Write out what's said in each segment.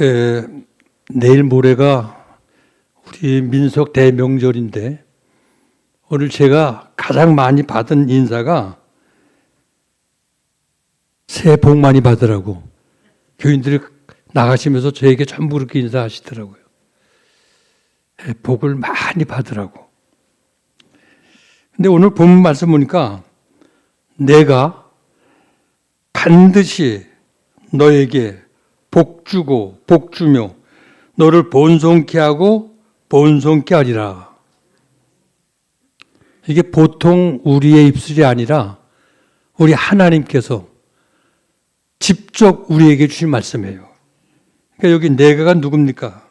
에, 내일 모레가 우리 민속 대명절인데 오늘 제가 가장 많이 받은 인사가 새해 복 많이 받으라고 교인들이 나가시면서 저에게 전부 그렇게 인사하시더라고요. 복을 많이 받으라고. 근데 오늘 본문 말씀 보니까 내가 반드시 너에게 복 주고 복 주며 너를 번성케 하고 번성케 하리라. 이게 보통 우리의 입술이 아니라 우리 하나님께서 직접 우리에게 주신 말씀이에요. 그러니까 여기 내가가 누굽니까?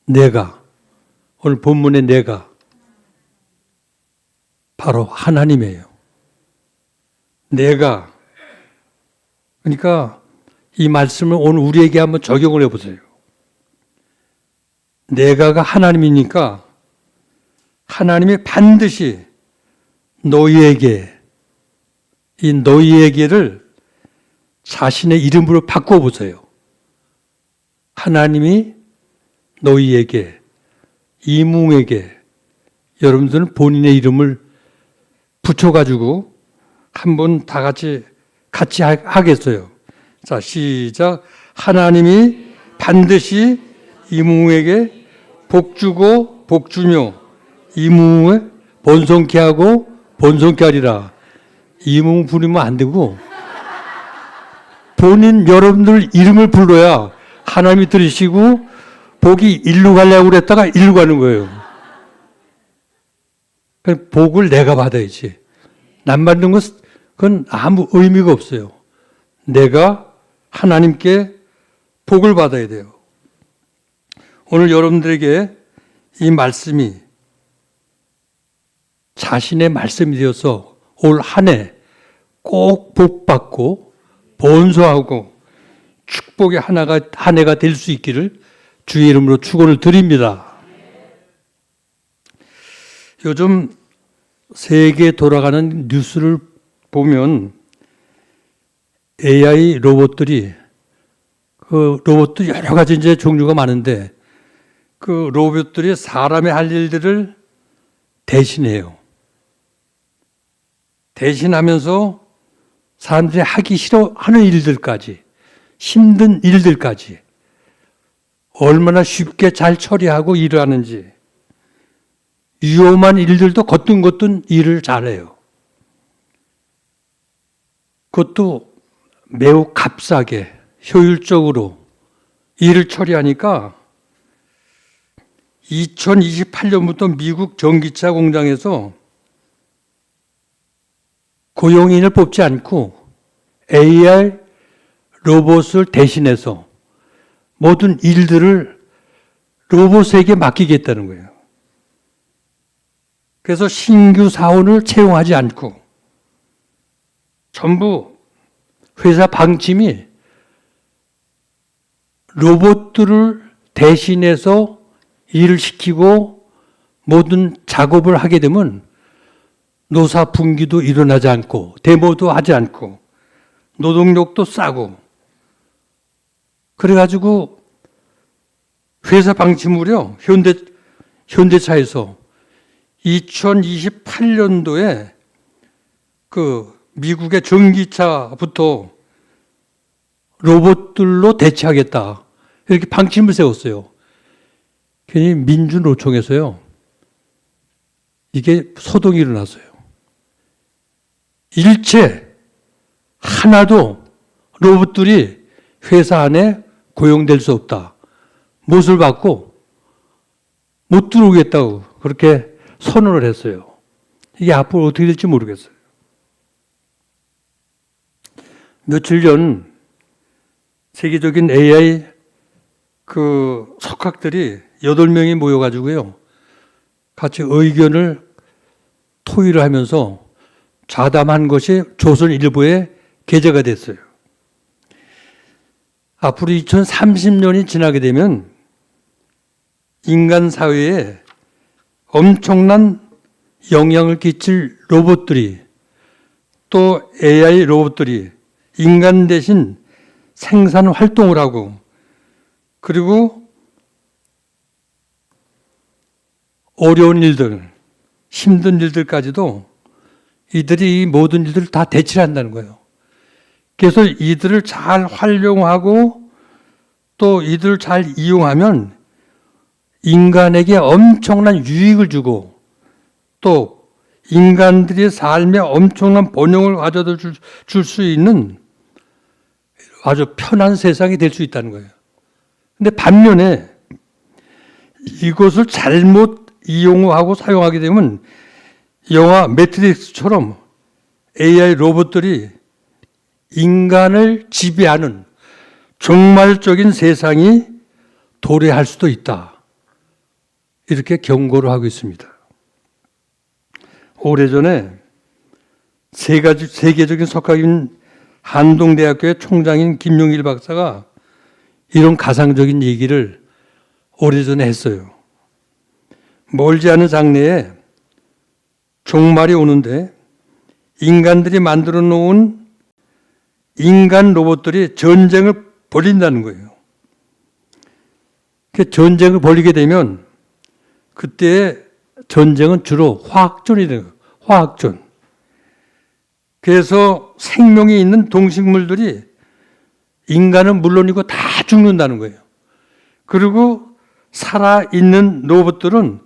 내가, 오늘 본문의 내가 바로 하나님이에요. 내가, 그러니까 이 말씀을 오늘 우리에게 한번 적용을 해보세요. 내가가 하나님이니까 하나님이 반드시 너희에게, 이 너희에게를 자신의 이름으로 바꿔보세요. 하나님이 너희에게, 이뭉에게, 여러분들은 본인의 이름을 붙여가지고 한번 다 같이 하겠어요. 자, 시작. 하나님이 반드시 이뭉에게 복 주고 복 주며 이뭉을 번성케 하고 번성케 하리라. 이뭉 부르면 안 되고 본인 여러분들 이름을 불러야 하나님이 들으시고 복이 일로 가려고 그랬다가 일로 가는 거예요. 복을 내가 받아야지. 남 받는 그건 아무 의미가 없어요. 내가 하나님께 복을 받아야 돼요. 오늘 여러분들에게 이 말씀이 자신의 말씀이 되어서 올 한 해 꼭 복받고 번성하고 축복의 한 해가 될 수 있기를 주의 이름으로 축원을 드립니다. 요즘 세계에 돌아가는 뉴스를 보면 AI 로봇들이 로봇도 여러 가지 이제 종류가 많은데 그 로봇들이 사람의 할 일들을 대신해요. 대신하면서 사람들이 하기 싫어하는 일들까지, 힘든 일들까지 얼마나 쉽게 잘 처리하고 일을 하는지, 위험한 일들도 거뜬거뜬 일을 잘해요. 그것도 매우 값싸게, 효율적으로 일을 처리하니까 2028년부터 미국 전기차 공장에서 고용인을 뽑지 않고 AI 로봇을 대신해서 모든 일들을 로봇에게 맡기겠다는 거예요. 그래서 신규 사원을 채용하지 않고 전부 회사 방침이 로봇들을 대신해서 일을 시키고 모든 작업을 하게 되면 노사 분기도 일어나지 않고 데모도 하지 않고 노동력도 싸고 그래가지고 회사 방침으로요 현대차에서 2028년도에 그 미국의 전기차부터 로봇들로 대체하겠다 이렇게 방침을 세웠어요. 괜히 민주노총에서요 이게 소동이 일어났어요. 일체 하나도 로봇들이 회사 안에 고용될 수 없다. 못을 받고 못 들어오겠다고 그렇게 선언을 했어요. 이게 앞으로 어떻게 될지 모르겠어요. 며칠 전 세계적인 AI 그 석학들이 8명이 모여가지고요. 같이 의견을 토의를 하면서 좌담한 것이 조선일보에 게재가 됐어요. 앞으로 2030년이 지나게 되면 인간 사회에 엄청난 영향을 끼칠 로봇들이 또 AI 로봇들이 인간 대신 생산 활동을 하고 그리고 어려운 일들, 힘든 일들까지도 이들이 이 모든 일들을 다 대치를 한다는 거예요. 그래서 이들을 잘 활용하고 또 이들을 잘 이용하면 인간에게 엄청난 유익을 주고 또 인간들의 삶에 엄청난 번영을 가져다 줄 수 있는 아주 편한 세상이 될 수 있다는 거예요. 근데 반면에 이것을 잘못 이용하고 사용하게 되면 영화 매트릭스처럼 AI 로봇들이 인간을 지배하는 종말적인 세상이 도래할 수도 있다. 이렇게 경고를 하고 있습니다. 오래전에 세계적인 석학인 한동대학교의 총장인 김용일 박사가 이런 가상적인 얘기를 오래전에 했어요. 멀지 않은 장래에 종말이 오는데 인간들이 만들어 놓은 인간 로봇들이 전쟁을 벌인다는 거예요. 그 전쟁을 벌이게 되면 그때 전쟁은 주로 화학전이 돼요. 화학전. 그래서 생명이 있는 동식물들이 인간은 물론이고 다 죽는다는 거예요. 그리고 살아있는 로봇들은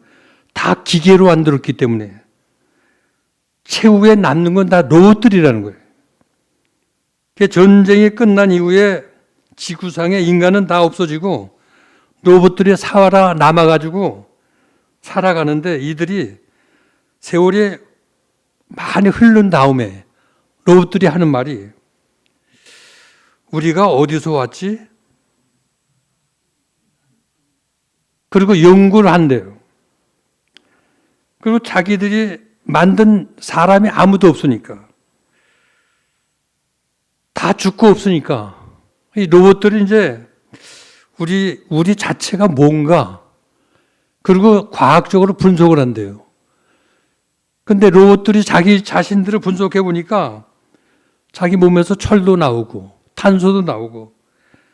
다 기계로 만들었기 때문에 최후에 남는 건 다 로봇들이라는 거예요. 전쟁이 끝난 이후에 지구상에 인간은 다 없어지고 로봇들이 살아남아가지고 살아가는데 이들이 세월이 많이 흐른 다음에 로봇들이 하는 말이 우리가 어디서 왔지? 그리고 연구를 한대요. 그리고 자기들이 만든 사람이 아무도 없으니까 다 죽고 없으니까 이 로봇들이 이제 우리 자체가 뭔가 그리고 과학적으로 분석을 한대요. 근데 로봇들이 자기 자신들을 분석해 보니까 자기 몸에서 철도 나오고 탄소도 나오고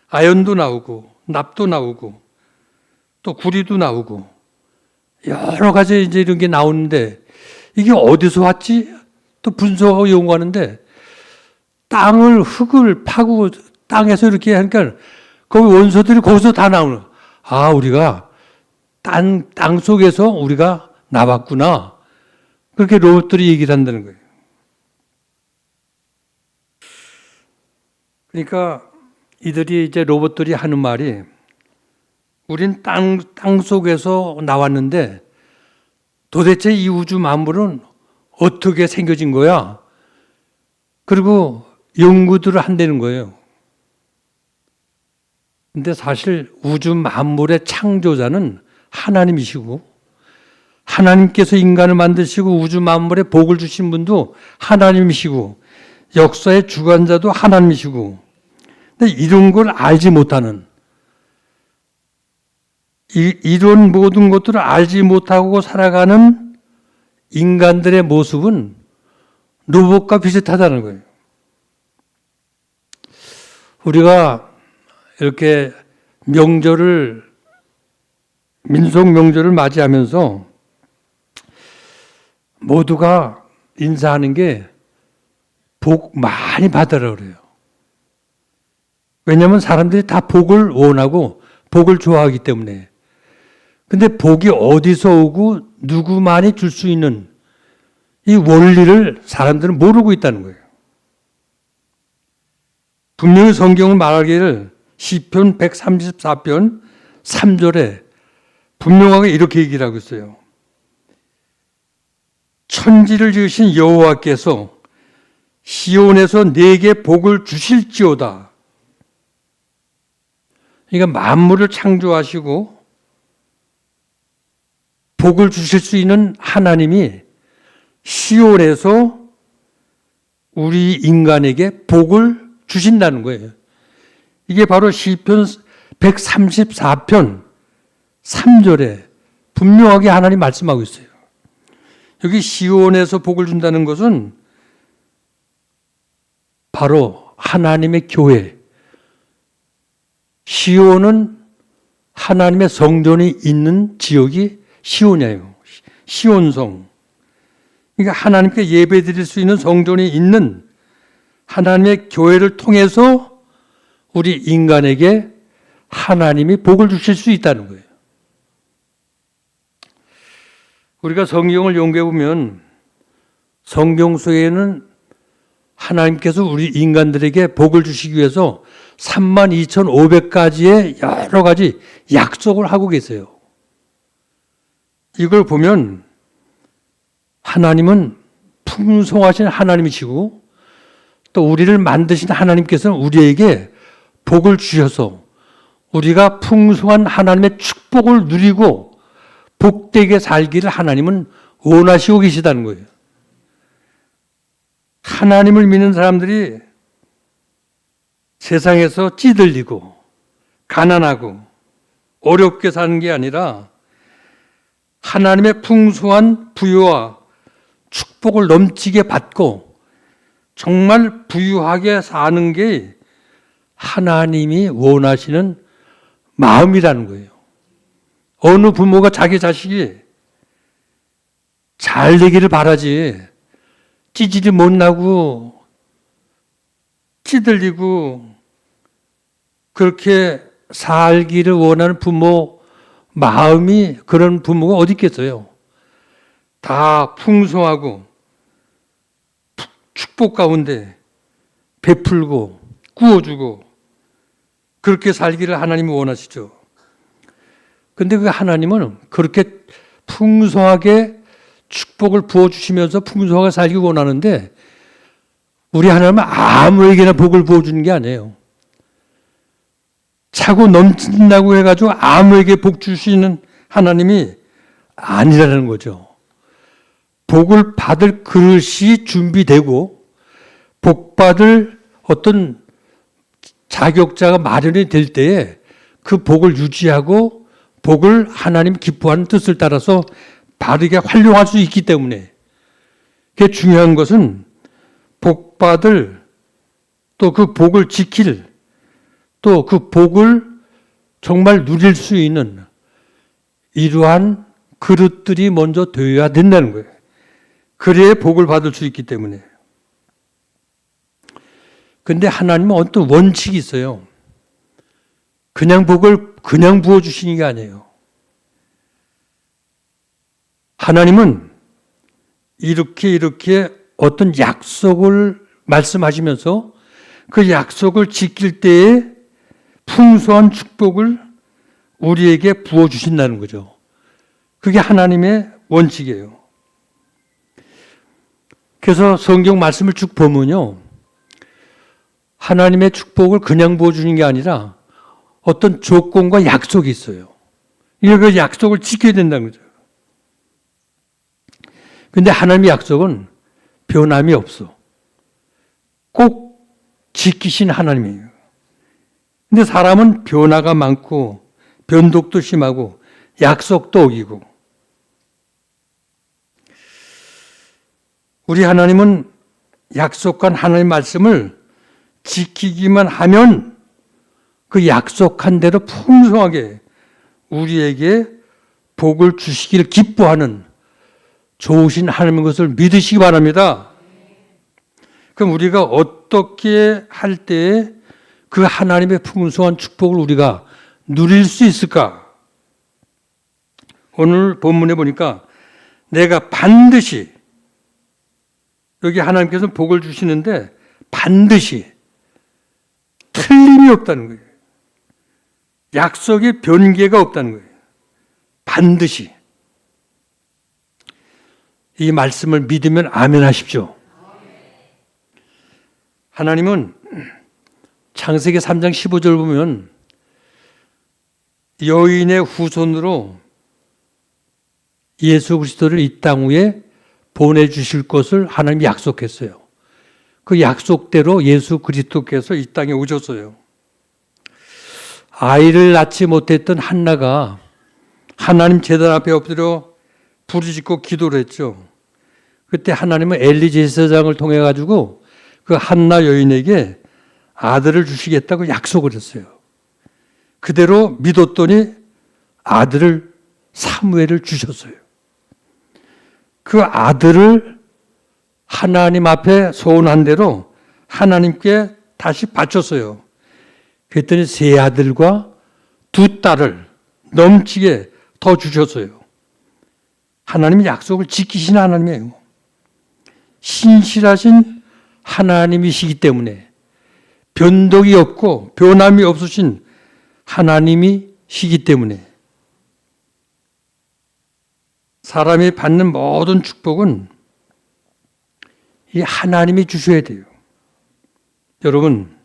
아연도 나오고 납도 나오고 또 구리도 나오고 여러 가지 이제 이런 게 나오는데 이게 어디서 왔지? 또 분석하고 연구하는데 흙을 파고 땅에서 이렇게 하니까 거기 원소들이 거기서 다 나오는. 아, 우리가 땅 속에서 우리가 나왔구나. 그렇게 로봇들이 얘기를 한다는 거예요. 그러니까 이들이 이제 로봇들이 하는 말이 우린 땅 속에서 나왔는데 도대체 이 우주 만물은 어떻게 생겨진 거야? 그리고 연구들을 한다는 거예요. 근데 사실 우주 만물의 창조자는 하나님이시고 하나님께서 인간을 만드시고 우주 만물에 복을 주신 분도 하나님이시고 역사의 주관자도 하나님이시고 근데 이런 걸 알지 못하는 이런 모든 것들을 알지 못하고 살아가는 인간들의 모습은 로봇과 비슷하다는 거예요. 우리가 이렇게 민속 명절을 맞이하면서 모두가 인사하는 게 복 많이 받으라 그래요. 왜냐하면 사람들이 다 복을 원하고 복을 좋아하기 때문에. 근데 복이 어디서 오고 누구만이 줄 수 있는 이 원리를 사람들은 모르고 있다는 거예요. 분명히 성경을 말하기를 시편 134편 3절에 분명하게 이렇게 얘기를 하고 있어요. 천지를 지으신 여호와께서 시온에서 내게 복을 주실지어다. 그러니까 만물을 창조하시고 복을 주실 수 있는 하나님이 시온에서 우리 인간에게 복을 주신다는 거예요. 이게 바로 시편 134편 3절에 분명하게 하나님 말씀하고 있어요. 여기 시온에서 복을 준다는 것은 바로 하나님의 교회, 시온은 하나님의 성전이 있는 지역이 시온이에요. 시온성. 그러니까 하나님께 예배드릴 수 있는 성전이 있는 하나님의 교회를 통해서 우리 인간에게 하나님이 복을 주실 수 있다는 거예요. 우리가 성경을 연구해 보면 성경 속에는 하나님께서 우리 인간들에게 복을 주시기 위해서 32,500가지의 여러 가지 약속을 하고 계세요. 이걸 보면 하나님은 풍성하신 하나님이시고 또 우리를 만드신 하나님께서는 우리에게 복을 주셔서 우리가 풍성한 하나님의 축복을 누리고 복되게 살기를 하나님은 원하시고 계시다는 거예요. 하나님을 믿는 사람들이 세상에서 찌들리고 가난하고 어렵게 사는 게 아니라 하나님의 풍성한 부유와 축복을 넘치게 받고 정말 부유하게 사는 게 하나님이 원하시는 마음이라는 거예요. 어느 부모가 자기 자식이 잘 되기를 바라지 찌질이 못 나고 찌들리고 그렇게 살기를 원하는 부모 마음이 그런 부모가 어디 있겠어요. 다 풍성하고 축복 가운데 베풀고 구워주고 그렇게 살기를 하나님이 원하시죠. 그런데 그 하나님은 그렇게 풍성하게 축복을 부어주시면서 풍성하게 살기 원하는데 우리 하나님은 아무에게나 복을 부어주는 게 아니에요. 차고 넘친다고 해가지고 아무에게 복 주시는 하나님이 아니라는 거죠. 복을 받을 그릇이 준비되고 복 받을 어떤 자격자가 마련이 될 때에 그 복을 유지하고 복을 하나님 기뻐하는 뜻을 따라서 바르게 활용할 수 있기 때문에 그게 중요한 것은 복 받을 또 그 복을 지킬 또 그 복을 정말 누릴 수 있는 이러한 그릇들이 먼저 되어야 된다는 거예요. 그래야 복을 받을 수 있기 때문에. 그런데 하나님은 어떤 원칙이 있어요. 그냥 복을 그냥 부어주시는 게 아니에요. 하나님은 이렇게 어떤 약속을 말씀하시면서 그 약속을 지킬 때에 풍성한 축복을 우리에게 부어주신다는 거죠. 그게 하나님의 원칙이에요. 그래서 성경 말씀을 쭉 보면요. 하나님의 축복을 그냥 부어주는 게 아니라 어떤 조건과 약속이 있어요. 그 약속을 지켜야 된다는 거죠. 근데 하나님의 약속은 변함이 없어. 꼭 지키신 하나님이에요. 근데 사람은 변화가 많고 변덕도 심하고 약속도 어기고 우리 하나님은 약속한 하나님의 말씀을 지키기만 하면 그 약속한 대로 풍성하게 우리에게 복을 주시기를 기뻐하는 좋으신 하나님의 것을 믿으시기 바랍니다. 그럼 우리가 어떻게 할 때 그 하나님의 풍성한 축복을 우리가 누릴 수 있을까? 오늘 본문에 보니까 내가 반드시 여기 하나님께서 복을 주시는데 반드시 틀림이 없다는 거예요. 약속에 변개가 없다는 거예요. 반드시. 이 말씀을 믿으면 아멘 하십시오. 하나님은 창세기 3장 15절 보면 여인의 후손으로 예수 그리스도를 이 땅 위에 보내주실 것을 하나님이 약속했어요. 그 약속대로 예수 그리스도께서 이 땅에 오셨어요. 아이를 낳지 못했던 한나가 하나님 제단 앞에 엎드려 부르짖고 기도를 했죠. 그때 하나님은 엘리 제사장을 통해 가지고 그 한나 여인에게 아들을 주시겠다고 약속을 했어요. 그대로 믿었더니 아들을 사무엘을 주셨어요. 그 아들을 하나님 앞에 소원한 대로 하나님께 다시 바쳤어요. 그랬더니 세 아들과 두 딸을 넘치게 더 주셨어요. 하나님이 약속을 지키신 하나님이에요. 신실하신 하나님이시기 때문에 변덕이 없고 변함이 없으신 하나님이시기 때문에 사람이 받는 모든 축복은 이 하나님이 주셔야 돼요. 여러분,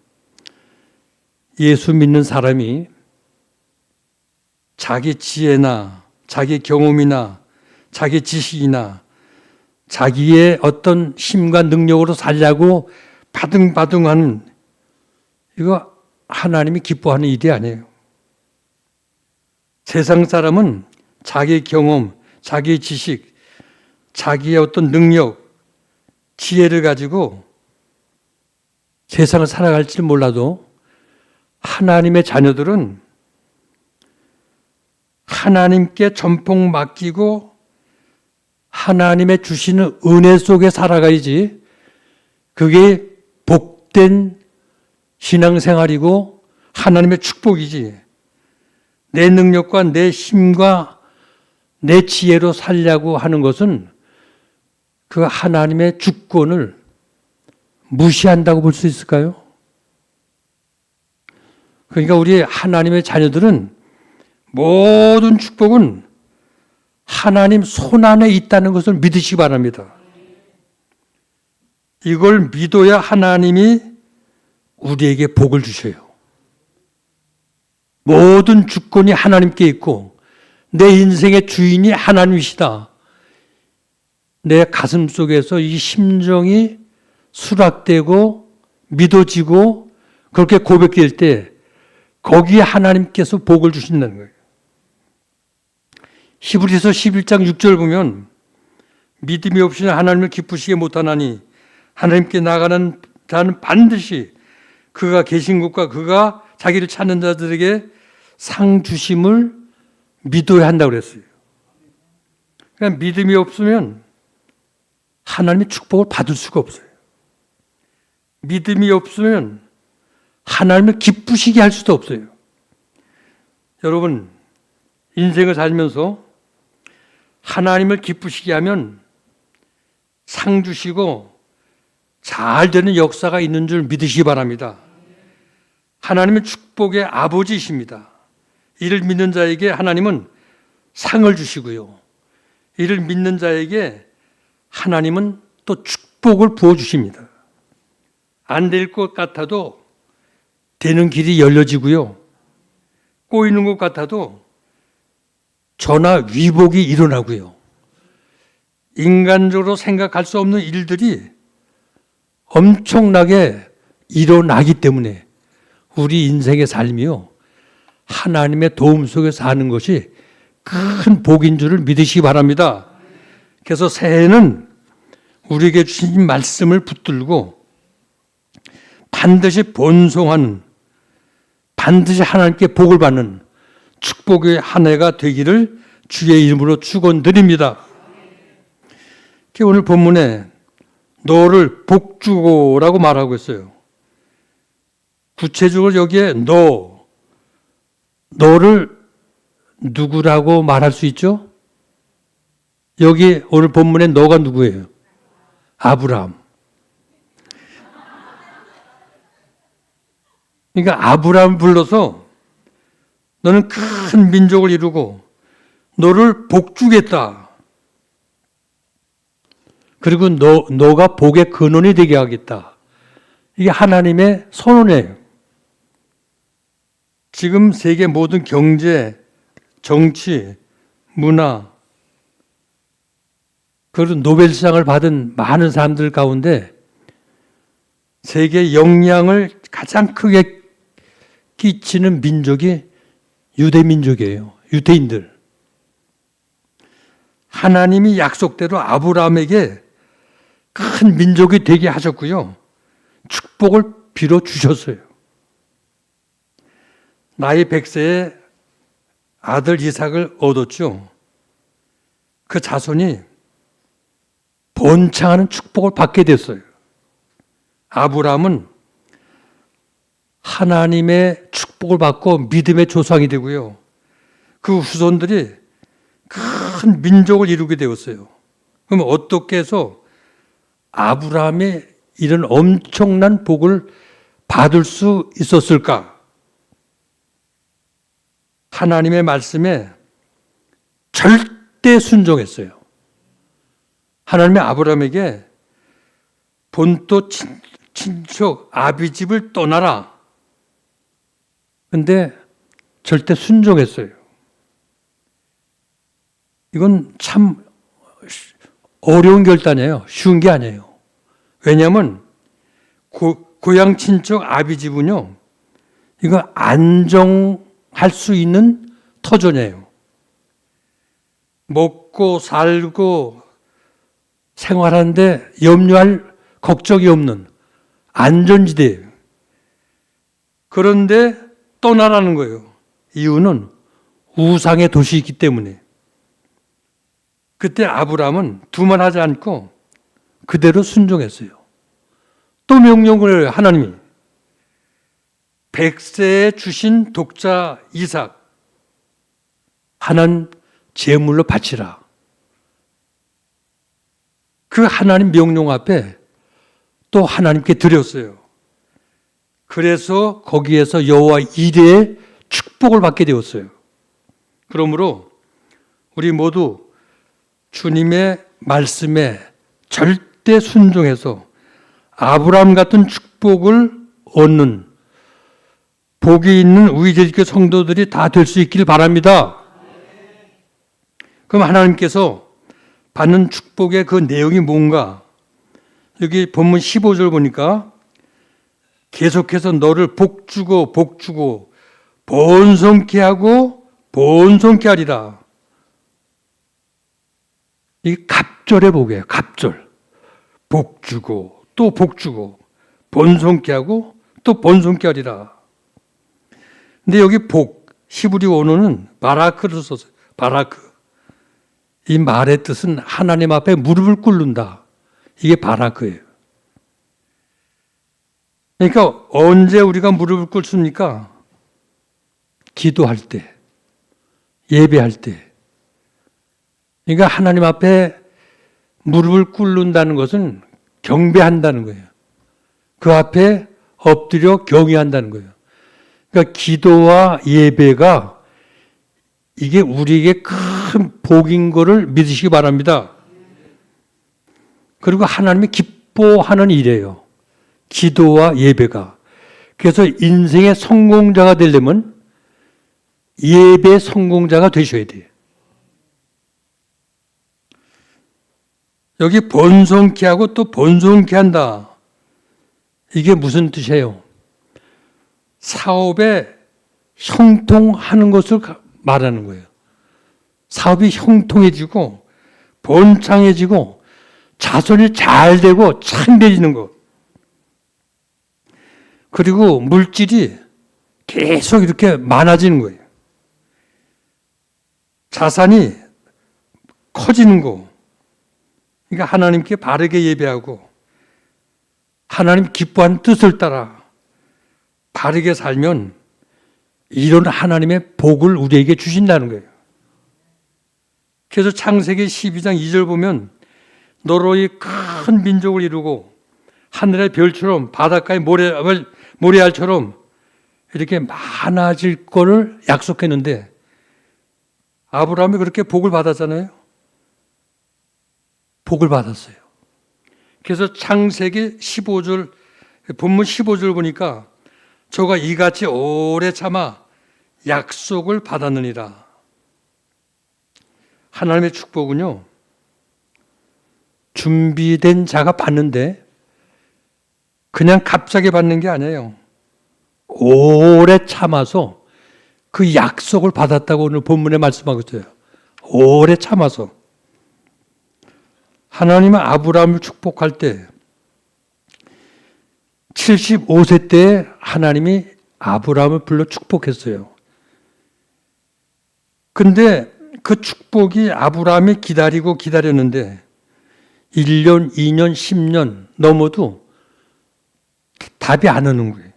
예수 믿는 사람이 자기 지혜나 자기 경험이나 자기 지식이나 자기의 어떤 힘과 능력으로 살려고 바등바등하는 이거 하나님이 기뻐하는 일이 아니에요. 세상 사람은 자기 경험, 자기 지식, 자기의 어떤 능력, 지혜를 가지고 세상을 살아갈지 몰라도 하나님의 자녀들은 하나님께 전폭 맡기고 하나님의 주시는 은혜 속에 살아가야지 그게 복된 신앙생활이고 하나님의 축복이지 내 능력과 내 힘과 내 지혜로 살려고 하는 것은 그 하나님의 주권을 무시한다고 볼 수 있을까요? 그러니까 우리 하나님의 자녀들은 모든 축복은 하나님 손 안에 있다는 것을 믿으시기 바랍니다. 이걸 믿어야 하나님이 우리에게 복을 주셔요. 모든 주권이 하나님께 있고 내 인생의 주인이 하나님이시다. 내 가슴 속에서 이 심정이 수락되고 믿어지고 그렇게 고백될 때 거기에 하나님께서 복을 주신다는 거예요. 히브리서 11장 6절 보면 믿음이 없이는 하나님을 기쁘시게 못하나니 하나님께 나가는 자는 반드시 그가 계신 곳과 그가 자기를 찾는 자들에게 상 주심을 믿어야 한다고 그랬어요. 그러니까 믿음이 없으면 하나님의 축복을 받을 수가 없어요. 믿음이 없으면 하나님을 기쁘시게 할 수도 없어요. 여러분, 인생을 살면서 하나님을 기쁘시게 하면 상 주시고 잘 되는 역사가 있는 줄 믿으시기 바랍니다. 하나님은 축복의 아버지이십니다. 이를 믿는 자에게 하나님은 상을 주시고요. 이를 믿는 자에게 하나님은 또 축복을 부어주십니다. 안 될 것 같아도 되는 길이 열려지고요. 꼬이는 것 같아도 전화 위복이 일어나고요. 인간적으로 생각할 수 없는 일들이 엄청나게 일어나기 때문에 우리 인생의 삶이요. 하나님의 도움 속에 사는 것이 큰 복인 줄을 믿으시기 바랍니다. 그래서 새해는 우리에게 주신 말씀을 붙들고 반드시 본송하는 반드시 하나님께 복을 받는 축복의 한 해가 되기를 주의 이름으로 축원드립니다. 오늘 본문에 너를 복주고라고 말하고 있어요. 구체적으로 여기에 너를 누구라고 말할 수 있죠? 여기 오늘 본문에 너가 누구예요? 아브라함. 그러니까 아브라함을 불러서 너는 큰 민족을 이루고 너를 복주겠다. 그리고 너가 복의 근원이 되게 하겠다. 이게 하나님의 선언이에요. 지금 세계 모든 경제, 정치, 문화, 그리고 노벨상을 받은 많은 사람들 가운데 세계 영향을 가장 크게 끼치는 민족이 유대민족이에요. 유대인들. 하나님이 약속대로 아브라함에게 큰 민족이 되게 하셨고요. 축복을 빌어 주셨어요. 나이 100세에 아들 이삭을 얻었죠. 그 자손이 번창하는 축복을 받게 됐어요. 아브라함은 하나님의 축복을 받고 믿음의 조상이 되고요. 그 후손들이 큰 민족을 이루게 되었어요. 그럼 어떻게 해서 아브라함이 이런 엄청난 복을 받을 수 있었을까? 하나님의 말씀에 절대 순종했어요. 하나님이 아브라함에게 본토 친척 아비 집을 떠나라. 근데 절대 순종했어요. 이건 참 어려운 결단이에요. 쉬운 게 아니에요. 왜냐하면 고향 친척 아비 집은요, 이거 안정할 수 있는 터전이에요. 먹고 살고 생활하는데 염려할 걱정이 없는 안전지대예요. 그런데 떠나라는 거예요. 이유는 우상의 도시이기 때문에. 그때 아브라함은 두말하지 않고 그대로 순종했어요. 또 명령을 해요. 하나님이 100세에 주신 독자 이삭 하나님 제물로 바치라. 그 하나님 명령 앞에 또 하나님께 드렸어요. 그래서 거기에서 여호와 이레의 축복을 받게 되었어요. 그러므로 우리 모두 주님의 말씀에 절대 순종해서 아브라함 같은 축복을 얻는 복이 있는 우리 제주교 성도들이 다 될 수 있기를 바랍니다. 그럼 하나님께서 받는 축복의 그 내용이 뭔가? 여기 본문 15절 보니까 계속해서 너를 복주고 복주고 번성케 하고 번성케 하리라. 이게 갑절의 복이에요. 갑절. 복주고 또 복주고 번성케 하고 또 번성케 하리라. 근데 여기 복, 히브리 원어는 바라크를 썼어요. 바라크. 이 말의 뜻은 하나님 앞에 무릎을 꿇는다. 이게 바라크예요. 그러니까 언제 우리가 무릎을 꿇습니까? 기도할 때, 예배할 때. 그러니까 하나님 앞에 무릎을 꿇는다는 것은 경배한다는 거예요. 그 앞에 엎드려 경외한다는 거예요. 그러니까 기도와 예배가 이게 우리에게 큰 복인 것을 믿으시기 바랍니다. 그리고 하나님이 기뻐하는 일이에요. 기도와 예배가. 그래서 인생의 성공자가 되려면 예배 성공자가 되셔야 돼요. 여기 번성케 하고 또 번성케 한다. 이게 무슨 뜻이에요? 사업에 형통하는 것을 말하는 거예요. 사업이 형통해지고 번창해지고 자손이 잘 되고 창대해지는 것. 그리고 물질이 계속 이렇게 많아지는 거예요. 자산이 커지는 거. 그러니까 하나님께 바르게 예배하고 하나님 기뻐하는 뜻을 따라 바르게 살면 이런 하나님의 복을 우리에게 주신다는 거예요. 그래서 창세기 12장 2절 보면 너로 이 큰 민족을 이루고 하늘의 별처럼 바닷가의 모래알처럼 이렇게 많아질 거를 약속했는데 아브라함이 그렇게 복을 받았잖아요. 복을 받았어요. 그래서 창세기 15절, 본문 15절 보니까 저가 이같이 오래 참아 약속을 받았느니라. 하나님의 축복은요, 준비된 자가 받는데 그냥 갑자기 받는 게 아니에요. 오래 참아서 그 약속을 받았다고 오늘 본문에 말씀하고 있어요. 오래 참아서. 하나님은 아브라함을 축복할 때 75세 때 하나님이 아브라함을 불러 축복했어요. 근데 그 축복이 아브라함이 기다리고 기다렸는데 1년, 2년, 10년 넘어도 답이 안 오는 거예요.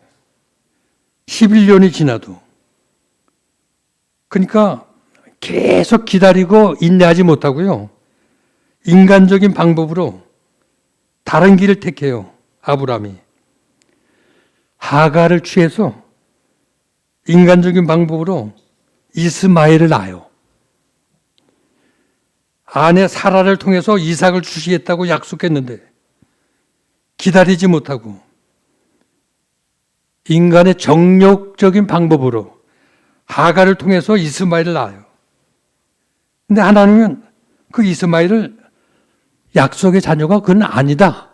11년이 지나도. 그러니까 계속 기다리고 인내하지 못하고요. 인간적인 방법으로 다른 길을 택해요. 아브라함이. 하갈을 취해서 인간적인 방법으로 이스마엘을 낳아요. 아내 사라를 통해서 이삭을 주시겠다고 약속했는데 기다리지 못하고 인간의 정욕적인 방법으로 하갈을 통해서 이스마엘을 낳아요. 근데 하나님은 그 이스마엘을 약속의 자녀가 그건 아니다.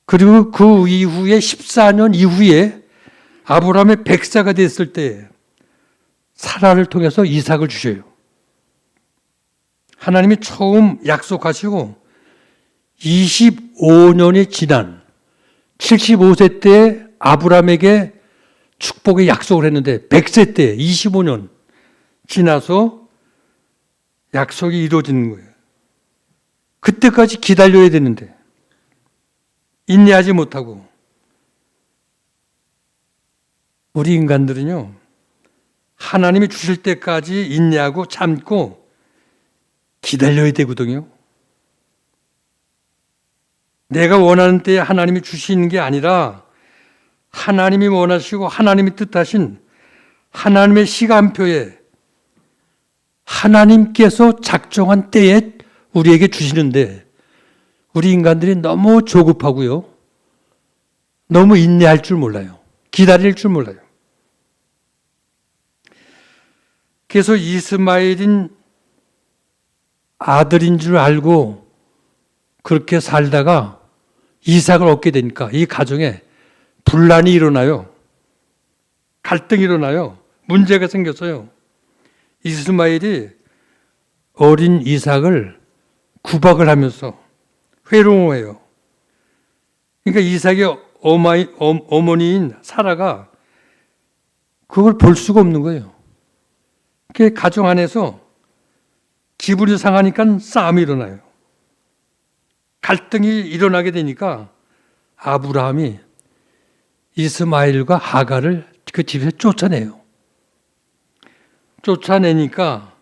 그리고 그 이후에 14년 이후에 아브라함의 100세가 됐을 때 사라를 통해서 이삭을 주셔요. 하나님이 처음 약속하시고 25년이 지난 75세 때 아브라함에게 축복의 약속을 했는데 100세 때 25년 지나서 약속이 이루어지는 거예요. 그때까지 기다려야 되는데 인내하지 못하고 우리 인간들은요 하나님이 주실 때까지 인내하고 참고 기다려야 되거든요. 내가 원하는 때에 하나님이 주시는 게 아니라 하나님이 원하시고 하나님이 뜻하신 하나님의 시간표에 하나님께서 작정한 때에 우리에게 주시는데 우리 인간들이 너무 조급하고요. 너무 인내할 줄 몰라요. 기다릴 줄 몰라요. 그래서 이스마엘인 아들인 줄 알고 그렇게 살다가 이삭을 얻게 되니까 이 가정에 분란이 일어나요. 갈등이 일어나요. 문제가 생겼어요. 이스마엘이 어린 이삭을 구박을 하면서 회롱해요. 그러니까 이삭의 어머니인 사라가 그걸 볼 수가 없는 거예요. 그 가정 안에서 기분이 상하니까 싸움이 일어나요. 갈등이 일어나게 되니까 아브라함이 이스마엘과 하갈을 그 집에서 쫓아내요. 쫓아내니까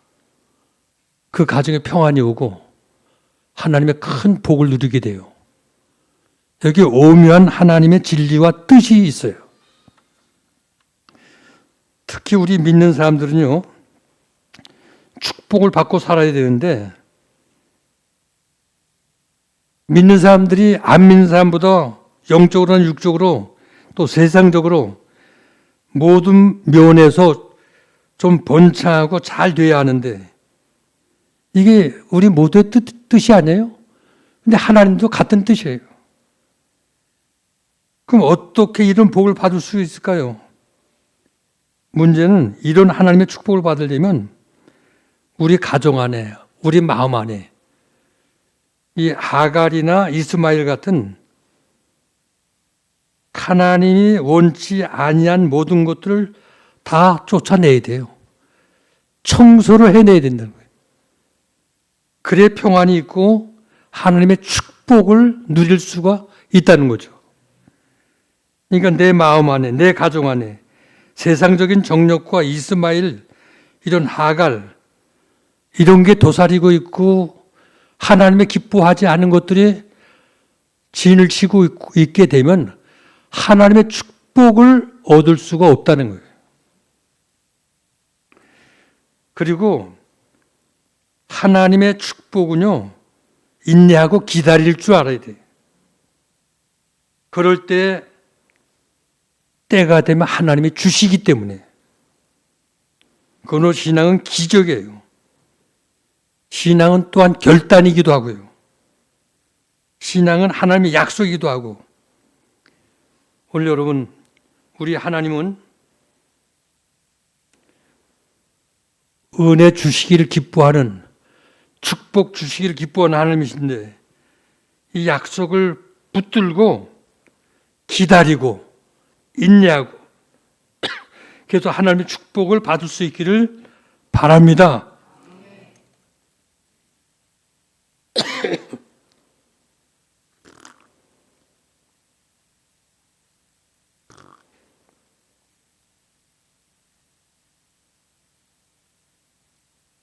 그 가정에 평안이 오고 하나님의 큰 복을 누리게 돼요. 여기 오묘한 하나님의 진리와 뜻이 있어요. 특히 우리 믿는 사람들은요, 축복을 받고 살아야 되는데, 믿는 사람들이 안 믿는 사람보다 영적으로나 육적으로 또 세상적으로 모든 면에서 좀 번창하고 잘 돼야 하는데, 이게 우리 모두의 뜻이 아니에요? 근데 하나님도 같은 뜻이에요. 그럼 어떻게 이런 복을 받을 수 있을까요? 문제는 이런 하나님의 축복을 받으려면 우리 가정 안에, 우리 마음 안에 이 하갈이나 이스마엘 같은 하나님이 원치 아니한 모든 것들을 다 쫓아내야 돼요. 청소를 해내야 된다는 거예요. 그래 평안이 있고 하나님의 축복을 누릴 수가 있다는 거죠. 그러니까 내 마음 안에, 내 가정 안에 세상적인 정욕과 이스마엘, 이런 하갈, 이런 게 도사리고 있고 하나님의 기뻐하지 않은 것들이 진을 치고 있게 되면 하나님의 축복을 얻을 수가 없다는 거예요. 그리고 하나님의 축복은요, 인내하고 기다릴 줄 알아야 돼요. 그럴 때 때가 되면 하나님이 주시기 때문에. 그러나 신앙은 기적이에요. 신앙은 또한 결단이기도 하고요. 신앙은 하나님의 약속이기도 하고. 오늘 여러분, 우리 하나님은 은혜 주시기를 기뻐하는, 축복 주시기를 기뻐하는 하나님이신데 이 약속을 붙들고 기다리고 인내하고 계속 하나님의 축복을 받을 수 있기를 바랍니다.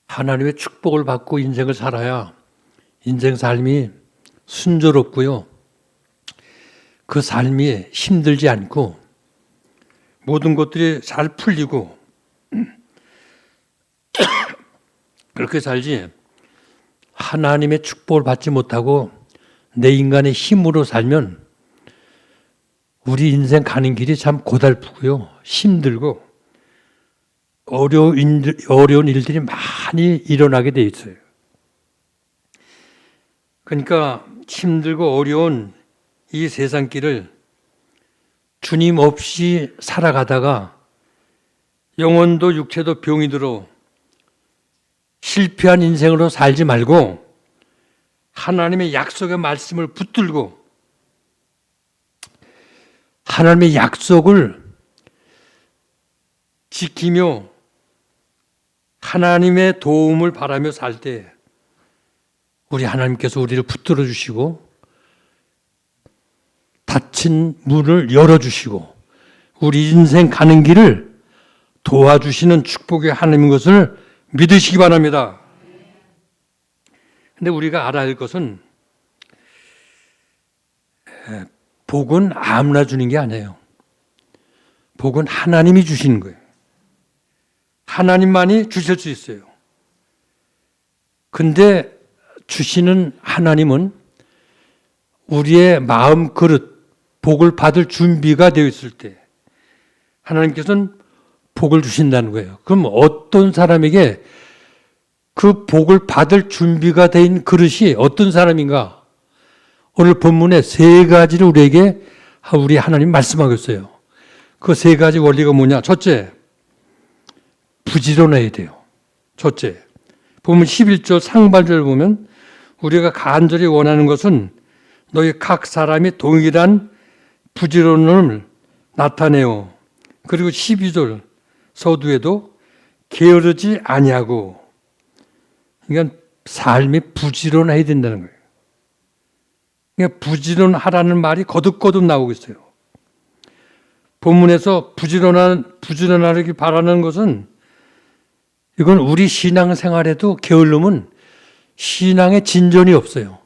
하나님의 축복을 받고 인생을 살아야 인생 삶이 순조롭고요. 그 삶이 힘들지 않고 모든 것들이 잘 풀리고 그렇게 살지, 하나님의 축복을 받지 못하고 내 인간의 힘으로 살면 우리 인생 가는 길이 참 고달프고요. 힘들고 어려운 일들이 많이 일어나게 돼 있어요. 그러니까 힘들고 어려운 이 세상길을 주님 없이 살아가다가 영혼도 육체도 병이 들어 실패한 인생으로 살지 말고 하나님의 약속의 말씀을 붙들고 하나님의 약속을 지키며 하나님의 도움을 바라며 살 때 우리 하나님께서 우리를 붙들어 주시고 닫힌 문을 열어주시고 우리 인생 가는 길을 도와주시는 축복의 하나님인 것을 믿으시기 바랍니다. 근데 우리가 알아야 할 것은 복은 아무나 주는 게 아니에요. 복은 하나님이 주시는 거예요. 하나님만이 주실 수 있어요. 근데 주시는 하나님은 우리의 마음 그릇, 복을 받을 준비가 되어 있을 때 하나님께서는 복을 주신다는 거예요. 그럼 어떤 사람에게 그 복을 받을 준비가 된 그릇이 어떤 사람인가? 오늘 본문에 세 가지를 우리에게 우리 하나님 말씀하고 있어요. 그 세 가지 원리가 뭐냐? 첫째, 부지런해야 돼요. 첫째, 본문 11절 상반절을 보면 우리가 간절히 원하는 것은 너희 각 사람이 동일한 부지런함을 나타내요. 그리고 12절 서두에도 게으르지 아니하고, 그러니까 삶이 부지런해야 된다는 거예요. 그러니까 부지런하라는 말이 거듭거듭 나오고 있어요. 본문에서 부지런하기 바라는 것은 이건 우리 신앙생활에도 게을름은 신앙의 진전이 없어요.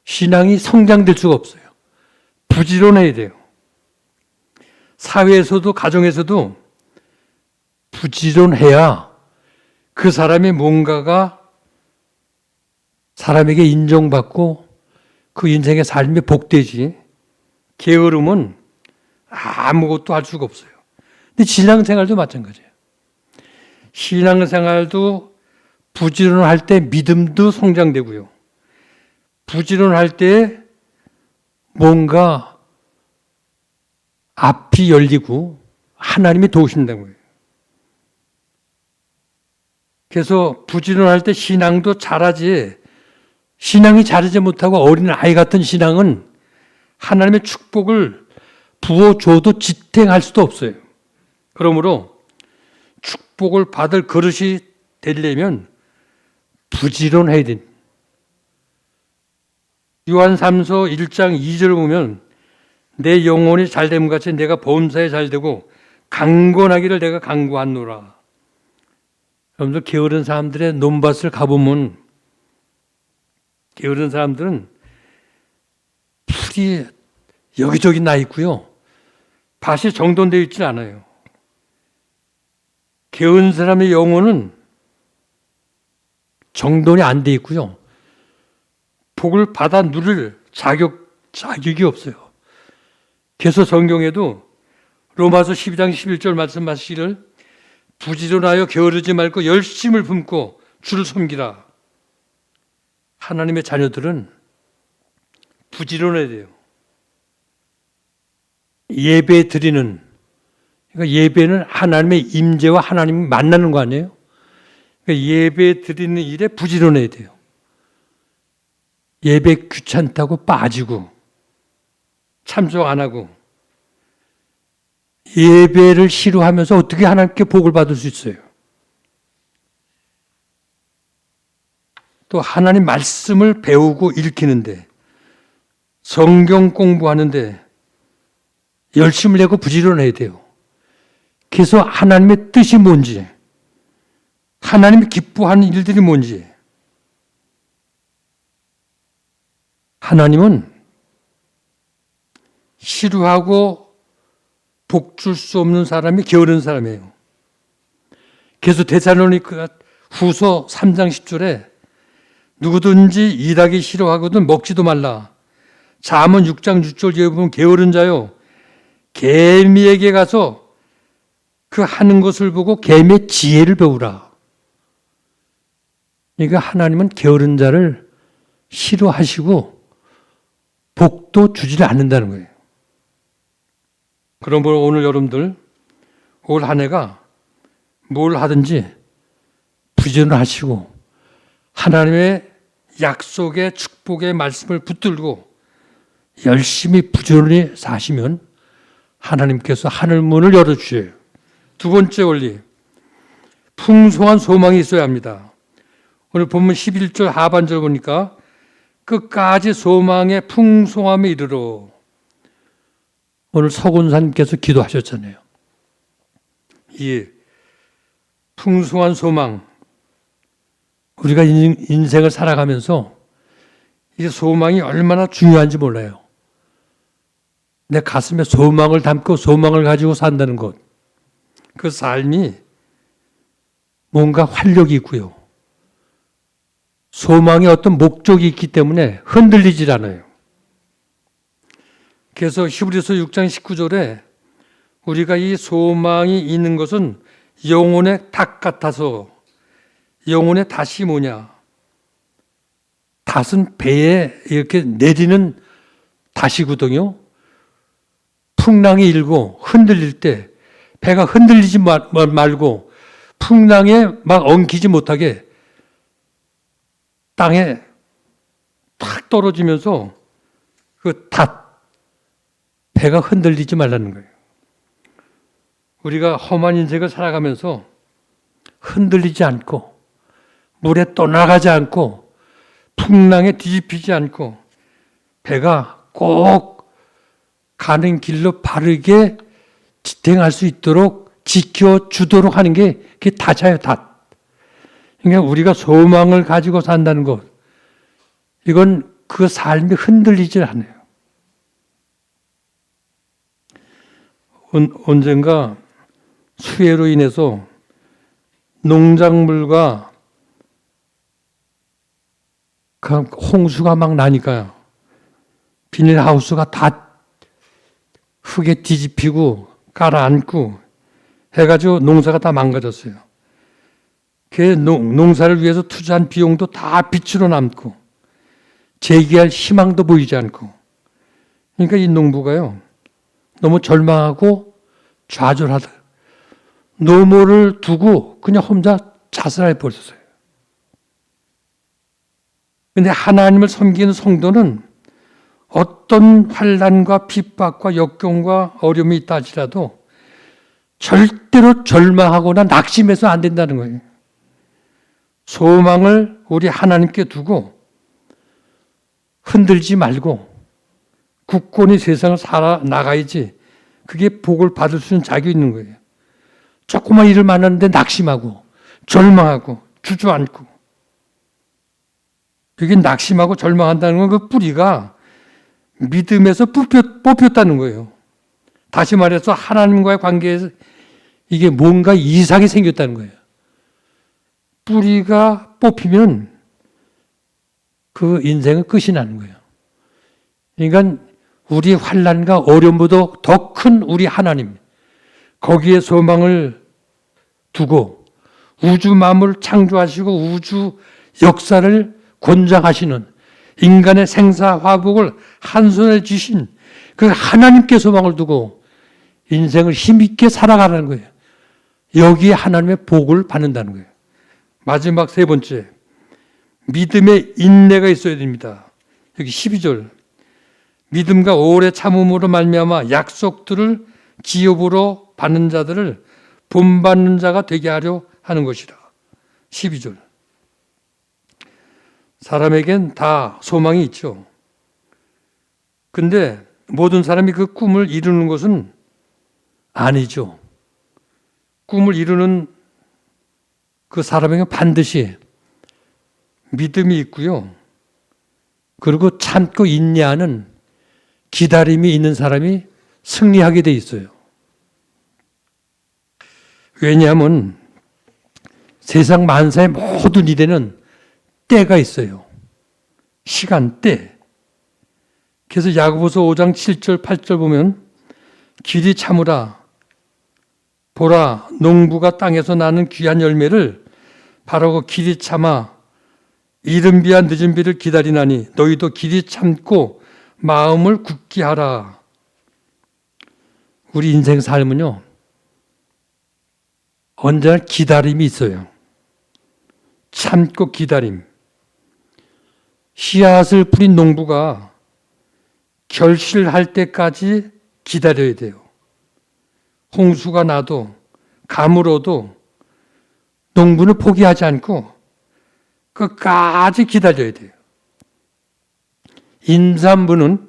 신앙이 성장될 수가 없어요. 부지런해야 돼요. 사회에서도 가정에서도 부지런해야 그 사람의 뭔가가 사람에게 인정받고 그 인생의 삶이 복되지, 게으름은 아무것도 할 수가 없어요. 근데 신앙생활도 마찬가지예요. 신앙생활도 부지런할 때 믿음도 성장되고요. 부지런할 때 뭔가 앞이 열리고 하나님이 도우신다는 거예요. 그래서 부지런할 때 신앙도 잘하지, 신앙이 자라지 못하고 어린 아이 같은 신앙은 하나님의 축복을 부어줘도 지탱할 수도 없어요. 그러므로 축복을 받을 그릇이 되려면 부지런해야 됩니다. 요한 3서 1장 2절을 보면 내 영혼이 잘됨 같이 내가 범사에 잘되고 강건하기를 내가 강구하노라. 여러분들 게으른 사람들의 논밭을 가보면 게으른 사람들은 풀이 여기저기 나 있고요. 밭이 정돈되어 있지 않아요. 게으른 사람의 영혼은 정돈이 안 돼 있고요. 복을 받아 누릴 자격이 없어요. 그래서 성경에도 로마서 12장 11절 말씀하시기를 부지런하여 게으르지 말고 열심을 품고 주를 섬기라. 하나님의 자녀들은 부지런해야 돼요. 예배 드리는, 그러니까 예배는 하나님의 임재와 하나님이 만나는 거 아니에요? 그러니까 예배 드리는 일에 부지런해야 돼요. 예배 귀찮다고 빠지고 참석 안 하고 예배를 싫어하면서 어떻게 하나님께 복을 받을 수 있어요? 또 하나님 말씀을 배우고 읽히는데, 성경 공부하는데 열심을 내고 부지런해야 돼요. 그래서 하나님의 뜻이 뭔지, 하나님이 기뻐하는 일들이 뭔지. 하나님은 싫어하고 복 줄 수 없는 사람이 게으른 사람이에요. 그래서 데살로니가 후서 3장 10절에 누구든지 일하기 싫어하거든 먹지도 말라. 잠언 6장 6절 보면 게으른 자요, 개미에게 가서 그 하는 것을 보고 개미의 지혜를 배우라. 그러니까 하나님은 게으른 자를 싫어하시고 복도 주지를 않는다는 거예요. 그러므로 오늘 여러분들 올 한 해가 뭘 하든지 부지런하시고 하나님의 약속의 축복의 말씀을 붙들고 열심히 부지런히 사시면 하나님께서 하늘 문을 열어주셔요. 두 번째 원리, 풍성한 소망이 있어야 합니다. 오늘 본문 11절 하반절 보니까 끝까지 소망의 풍성함에 이르러. 오늘 서군사님께서 기도하셨잖아요. 이 풍성한 소망, 우리가 인생을 살아가면서 이 소망이 얼마나 중요한지 몰라요. 내 가슴에 소망을 담고 소망을 가지고 산다는 것, 그 삶이 뭔가 활력이 있고요. 소망에 어떤 목적이 있기 때문에 흔들리질 않아요. 그래서 히브리서 6장 19절에 우리가 이 소망이 있는 것은 영혼의 닭 같아서, 영혼의 닷이 뭐냐? 닷은 배에 이렇게 내리는 닷이거든요. 풍랑이 일고 흔들릴 때 배가 흔들리지 말고 풍랑에 막 엉키지 못하게 땅에 탁 떨어지면서 그 닷, 배가 흔들리지 말라는 거예요. 우리가 험한 인생을 살아가면서 흔들리지 않고 물에 떠나가지 않고 풍랑에 뒤집히지 않고 배가 꼭 가는 길로 바르게 지탱할 수 있도록 지켜주도록 하는 게 그게 닷이에요, 닷. 그러니까 우리가 소망을 가지고 산다는 것, 이건 그 삶이 흔들리질 않아요. 언젠가 수해로 인해서 농작물과 홍수가 막 나니까요. 비닐하우스가 다 흙에 뒤집히고 가라앉고 해가지고 농사가 다 망가졌어요. 그 농사를 위해서 투자한 비용도 다 빚으로 남고 재기할 희망도 보이지 않고, 그러니까 이 농부가요 너무 절망하고 좌절하다 노모를 두고 그냥 혼자 자살해 버렸어요. 그런데 하나님을 섬기는 성도는 어떤 환난과 핍박과 역경과 어려움이 있다 할지라도 절대로 절망하거나 낙심해서 안 된다는 거예요. 소망을 우리 하나님께 두고 흔들지 말고 굳건히 세상을 살아나가야지 그게 복을 받을 수 있는 자격이 있는 거예요. 조그만 일을 만났는데 낙심하고 절망하고 주저앉고, 그게 낙심하고 절망한다는 건 그 뿌리가 믿음에서 뽑혔다는 거예요. 다시 말해서 하나님과의 관계에서 이게 뭔가 이상이 생겼다는 거예요. 뿌리가 뽑히면 그 인생은 끝이 나는 거예요. 그러니까 우리 환난과 어려움보다 더 큰 우리 하나님, 거기에 소망을 두고 우주 만물을 창조하시고 우주 역사를 권장하시는 인간의 생사화복을 한 손에 쥐신 그 하나님께 소망을 두고 인생을 힘있게 살아가는 거예요. 여기에 하나님의 복을 받는다는 거예요. 마지막 세 번째, 믿음의 인내가 있어야 됩니다. 여기 12절, 믿음과 오래 참음으로 말미암아 약속들을 기업으로 받는 자들을 본받는 자가 되게 하려 하는 것이라. 12절. 사람에겐 다 소망이 있죠. 근데 모든 사람이 그 꿈을 이루는 것은 아니죠. 꿈을 이루는 그 사람에게는 반드시 믿음이 있고요. 그리고 참고 인내하는 기다림이 있는 사람이 승리하게 돼 있어요. 왜냐하면 세상 만사의 모든 일에는 때가 있어요. 시간대. 그래서 야고보서 5장 7절 8절 보면 길이 참으라. 보라 농부가 땅에서 나는 귀한 열매를 바라고 길이 참아 이른 비와 늦은 비를 기다리나니 너희도 길이 참고 마음을 굳게 하라. 우리 인생 삶은요, 언제나 기다림이 있어요. 참고 기다림. 씨앗을 뿌린 농부가 결실할 때까지 기다려야 돼요. 홍수가 나도 가물어도 농부는 포기하지 않고 끝까지 기다려야 돼요. 임산부는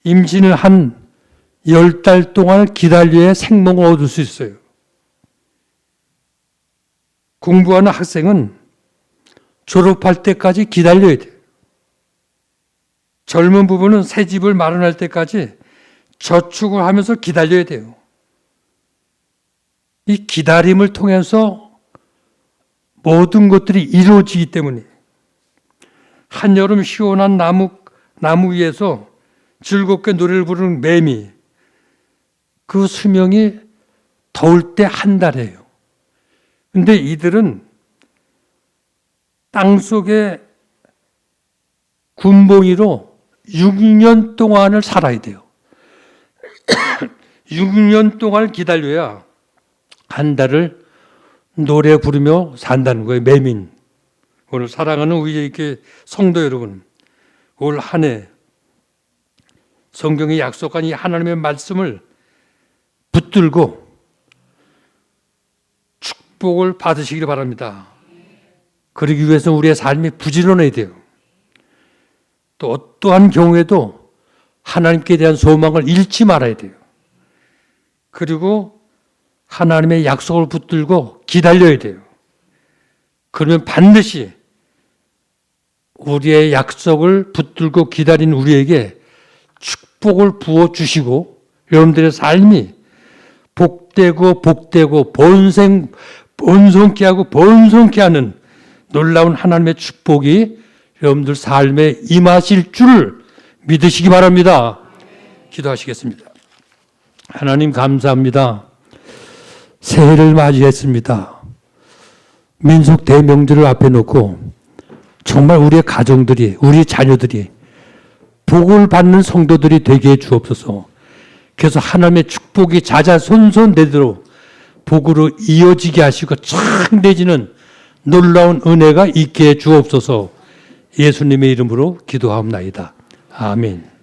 임신을 한 10달 동안 기다려야 생명을 얻을 수 있어요. 공부하는 학생은 졸업할 때까지 기다려야 돼요. 젊은 부부는 새 집을 마련할 때까지 저축을 하면서 기다려야 돼요. 이 기다림을 통해서 모든 것들이 이루어지기 때문에 한여름 시원한 나무 위에서 즐겁게 노래를 부르는 매미, 그 수명이 더울 때 한 달이에요. 근데 이들은 땅속에 군복이로 6년 동안을 살아야 돼요. 6년 동안 기다려야 한 달을 노래 부르며 산다는 거예요. 매민. 오늘 사랑하는 우리 이렇게 성도 여러분, 올 한 해 성경에 약속한 이 하나님의 말씀을 붙들고 축복을 받으시기를 바랍니다. 그러기 위해서 우리의 삶이 부지런해야 돼요. 또 어떠한 경우에도 하나님께 대한 소망을 잃지 말아야 돼요. 그리고 하나님의 약속을 붙들고 기다려야 돼요. 그러면 반드시 우리의 약속을 붙들고 기다린 우리에게 축복을 부어주시고 여러분들의 삶이 복되고 번성케 하고 번성케 하는 놀라운 하나님의 축복이 여러분들 삶에 임하실 줄 믿으시기 바랍니다. 기도하시겠습니다. 하나님 감사합니다. 새해를 맞이했습니다. 민속 대명절을 앞에 놓고 정말 우리의 가정들이, 우리 자녀들이 복을 받는 성도들이 되게 해 주옵소서. 그래서 하나님의 축복이 자자손손되도록 복으로 이어지게 하시고 참 내지는 놀라운 은혜가 있게 해 주옵소서. 예수님의 이름으로 기도하옵나이다. 아멘.